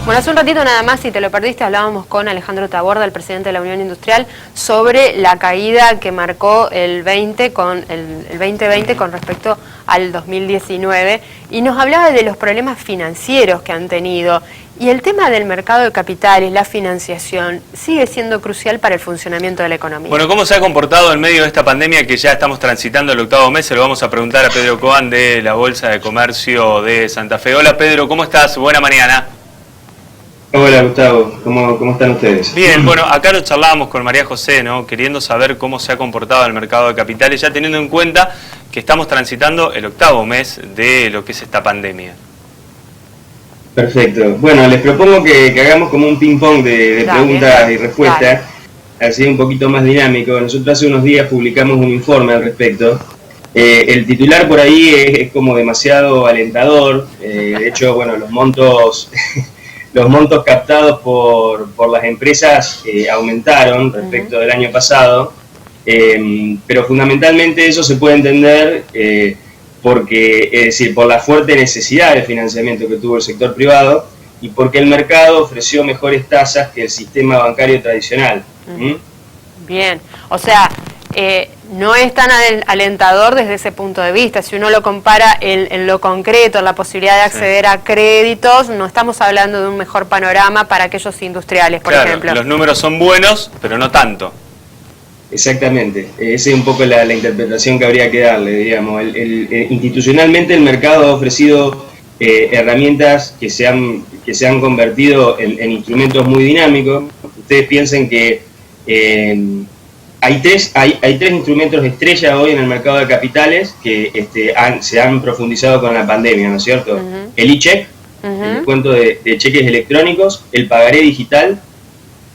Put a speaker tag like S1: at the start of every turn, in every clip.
S1: Bueno, hace un ratito nada más, si te lo perdiste, hablábamos con Alejandro Taborda, el presidente de la Unión Industrial, sobre la caída que marcó el 2020 con respecto al 2019, y nos hablaba de los problemas financieros que han tenido. Y el tema del mercado de capitales, la financiación, sigue siendo crucial para el funcionamiento de la economía.
S2: Bueno, ¿cómo se ha comportado en medio de esta pandemia que ya estamos transitando el 8º mes? Se lo vamos a preguntar a Pedro Coan de la Bolsa de Comercio de Santa Fe. Hola Pedro, ¿cómo estás? Buena mañana.
S3: Hola Gustavo, ¿cómo están ustedes?
S2: Bien, bueno, acá lo charlábamos con María José, ¿no? Queriendo saber cómo se ha comportado el mercado de capitales, ya teniendo en cuenta que estamos transitando el 8º mes de lo que es esta pandemia.
S3: Perfecto. Bueno, les propongo que hagamos como un ping-pong de preguntas y respuestas, así un poquito más dinámico. Nosotros hace unos días publicamos un informe al respecto. El titular por ahí es como demasiado alentador. De hecho, bueno, los montos captados por las empresas aumentaron respecto del año pasado, pero fundamentalmente eso se puede entender porque, es decir, por la fuerte necesidad de financiamiento que tuvo el sector privado y porque el mercado ofreció mejores tasas que el sistema bancario tradicional.
S1: Bien, o sea, no es tan alentador desde ese punto de vista. Si uno lo compara en lo concreto, en la posibilidad de acceder a créditos, no estamos hablando de un mejor panorama para aquellos industriales, por ejemplo.
S2: Los números son buenos, pero no tanto.
S3: Exactamente, esa es un poco la interpretación que habría que darle, digamos. Institucionalmente el mercado ha ofrecido herramientas que se han convertido en instrumentos muy dinámicos. Ustedes piensen que hay tres instrumentos estrella hoy en el mercado de capitales que se han profundizado con la pandemia, ¿no es cierto? El e-check, el descuento de cheques electrónicos, el pagaré digital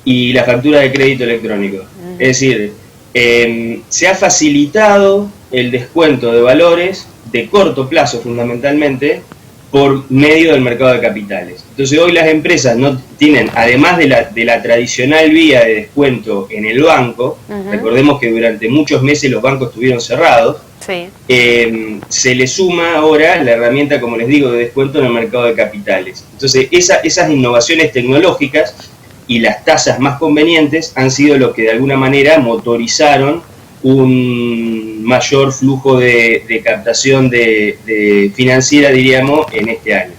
S3: y la factura de crédito electrónico. Es decir, se ha facilitado el descuento de valores de corto plazo fundamentalmente por medio del mercado de capitales. Entonces hoy las empresas no tienen, además de la tradicional vía de descuento en el banco, recordemos que durante muchos meses los bancos estuvieron cerrados, se le suma ahora la herramienta, como les digo, de descuento en el mercado de capitales. Entonces esas innovaciones tecnológicas y las tasas más convenientes han sido lo que de alguna manera motorizaron un mayor flujo de captación de financiera, diríamos, en este año.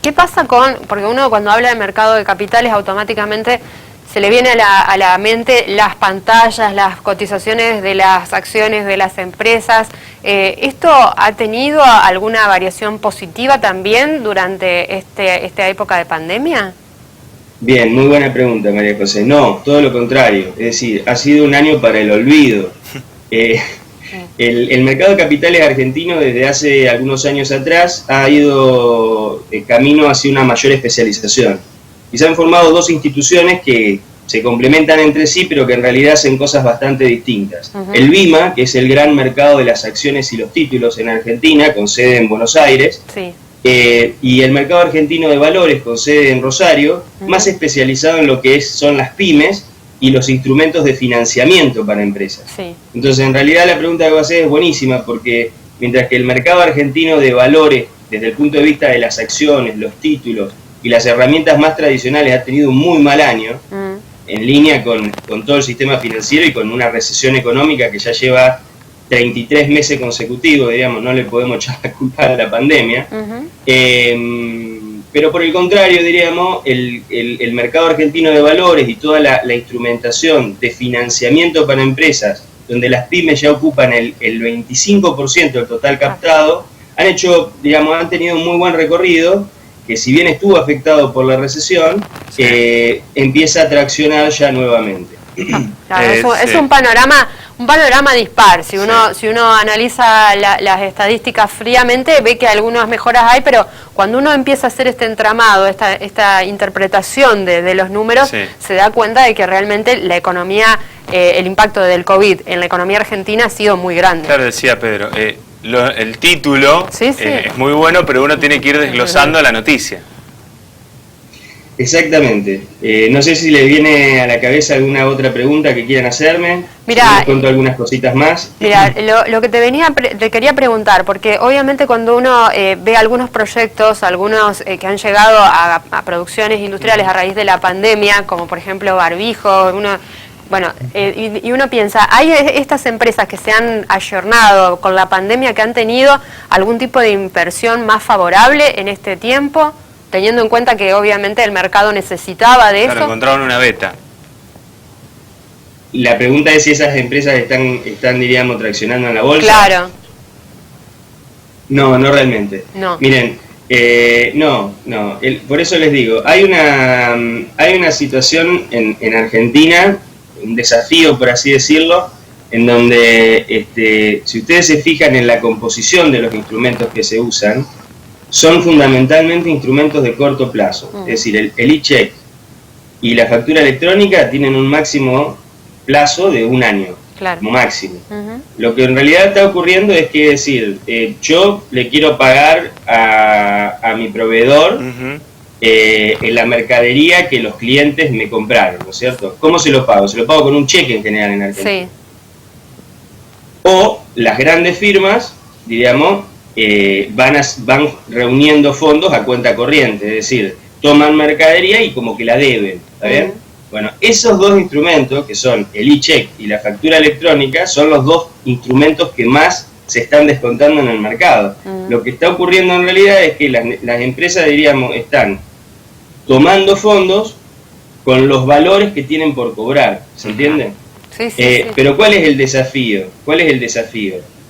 S1: ¿Qué pasa porque uno cuando habla de mercado de capitales automáticamente se le viene a la mente las pantallas, las cotizaciones de las acciones de las empresas? ¿Esto ha tenido alguna variación positiva también durante esta época de pandemia?
S3: Bien, muy buena pregunta, María José. No, todo lo contrario. Es decir, ha sido un año para el olvido. El mercado de capitales argentino desde hace algunos años atrás ha ido camino hacia una mayor especialización. Y se han formado dos instituciones que se complementan entre sí, pero que en realidad hacen cosas bastante distintas. El BIMA, que es el gran mercado de las acciones y los títulos en Argentina, con sede en Buenos Aires, y el mercado argentino de valores con sede en Rosario, más especializado en lo que son las pymes y los instrumentos de financiamiento para empresas. Entonces, en realidad la pregunta que va a hacer es buenísima, porque mientras que el mercado argentino de valores, desde el punto de vista de las acciones, los títulos y las herramientas más tradicionales, ha tenido un muy mal año, en línea con todo el sistema financiero y con una recesión económica que ya lleva 33 meses consecutivos, digamos, no le podemos echar la culpa a la pandemia. Pero por el contrario, diríamos, el mercado argentino de valores y toda la instrumentación de financiamiento para empresas, donde las pymes ya ocupan el 25% del total captado, han tenido un muy buen recorrido, que si bien estuvo afectado por la recesión, empieza a traccionar ya nuevamente.
S1: Claro, es un panorama dispar. Si uno analiza las estadísticas fríamente, ve que algunas mejoras hay, pero cuando uno empieza a hacer este entramado, esta interpretación de los números, se da cuenta de que realmente la economía, el impacto del COVID en la economía argentina ha sido muy grande.
S2: Claro, decía Pedro, el título es muy bueno, pero uno tiene que ir desglosando la noticia.
S3: Exactamente. No sé si les viene a la cabeza alguna otra pregunta que quieran hacerme.
S1: Mirá,
S3: les cuento algunas cositas más.
S1: Mira, lo que te quería preguntar, porque obviamente cuando uno ve algunos proyectos, algunos que han llegado a producciones industriales a raíz de la pandemia, como por ejemplo Barbijo, y uno piensa, ¿hay estas empresas que se han ayornado con la pandemia que han tenido algún tipo de inversión más favorable en este tiempo? Teniendo en cuenta que obviamente el mercado necesitaba de eso.
S2: Claro, encontraron una beta.
S3: La pregunta es si esas empresas están diríamos, traccionando en la bolsa.
S1: Claro.
S3: No, no realmente.
S1: No.
S3: Miren, no. Por eso les digo, hay una situación en Argentina, un desafío, por así decirlo, en donde, si ustedes se fijan en la composición de los instrumentos que se usan, son fundamentalmente instrumentos de corto plazo. Es decir, el e-check y la factura electrónica tienen un máximo plazo de 1 año,
S1: claro,
S3: como máximo. Lo que en realidad está ocurriendo es que, yo le quiero pagar a mi proveedor en la mercadería que los clientes me compraron, ¿no es cierto? ¿Cómo se lo pago? Se lo pago con un cheque en general en Argentina.
S1: Sí.
S3: O las grandes firmas, diríamos, van reuniendo fondos a cuenta corriente, es decir, toman mercadería y como que la deben, ¿está bien? Bueno, esos dos instrumentos, que son el e-check y la factura electrónica, son los dos instrumentos que más se están descontando en el mercado. Lo que está ocurriendo en realidad es que las empresas, diríamos, están tomando fondos con los valores que tienen por cobrar, ¿se entiende?
S1: Sí, sí.
S3: Pero ¿cuál es el desafío?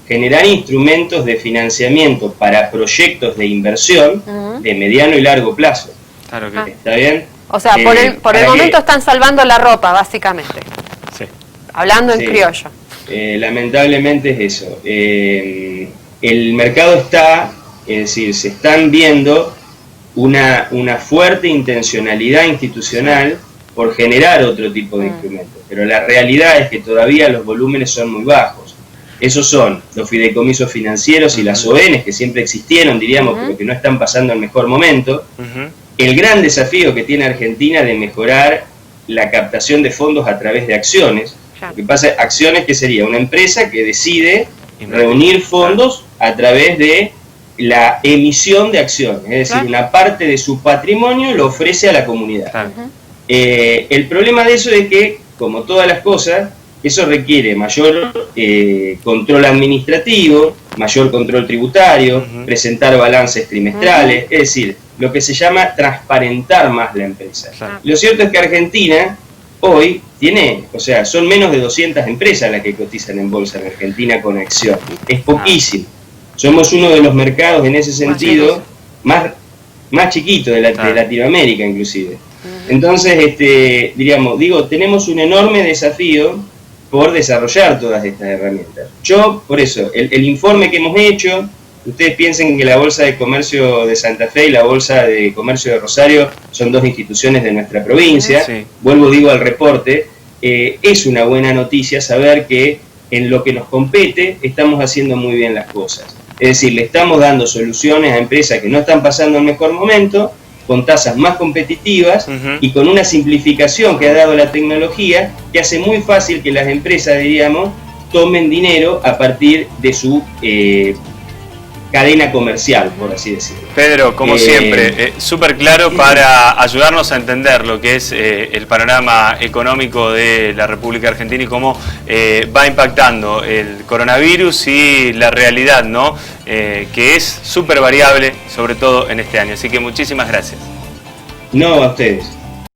S3: Generar instrumentos de financiamiento para proyectos de inversión de mediano y largo plazo.
S2: Claro que
S3: ¿Está bien?
S1: O sea, por el momento están salvando la ropa, básicamente.
S2: Sí.
S1: Hablando en criollo.
S3: Lamentablemente es eso. El mercado está, es decir, se están viendo una fuerte intencionalidad institucional por generar otro tipo de instrumentos. Pero la realidad es que todavía los volúmenes son muy bajos. Esos son los fideicomisos financieros y las ONs que siempre existieron, diríamos, pero que no están pasando el mejor momento. El gran desafío que tiene Argentina de mejorar la captación de fondos a través de acciones. Lo que pasa, acciones que sería una empresa que decide reunir fondos a través de la emisión de acciones, es decir, una parte de su patrimonio lo ofrece a la comunidad. El problema de eso es que, como todas las cosas, eso requiere mayor control administrativo, mayor control tributario, presentar balances trimestrales, es decir, lo que se llama transparentar más la empresa. Lo cierto es que Argentina hoy tiene, son menos de 200 empresas las que cotizan en bolsa en Argentina con acción. Es poquísimo. Somos uno de los mercados en ese sentido más chiquito de Latinoamérica inclusive. Entonces, tenemos un enorme desafío por desarrollar todas estas herramientas. Yo, por eso, el informe que hemos hecho, ustedes piensen que la Bolsa de Comercio de Santa Fe y la Bolsa de Comercio de Rosario son dos instituciones de nuestra provincia, vuelvo al reporte, es una buena noticia saber que en lo que nos compete estamos haciendo muy bien las cosas. Es decir, le estamos dando soluciones a empresas que no están pasando el mejor momento, con tasas más competitivas y con una simplificación que ha dado la tecnología que hace muy fácil que las empresas, tomen dinero a partir de su cadena comercial, por así decirlo.
S2: Pedro, como siempre, súper claro para ayudarnos a entender lo que es el panorama económico de la República Argentina y cómo va impactando el coronavirus y la realidad, ¿no? Que es súper variable, sobre todo en este año. Así que muchísimas gracias.
S3: No, a ustedes.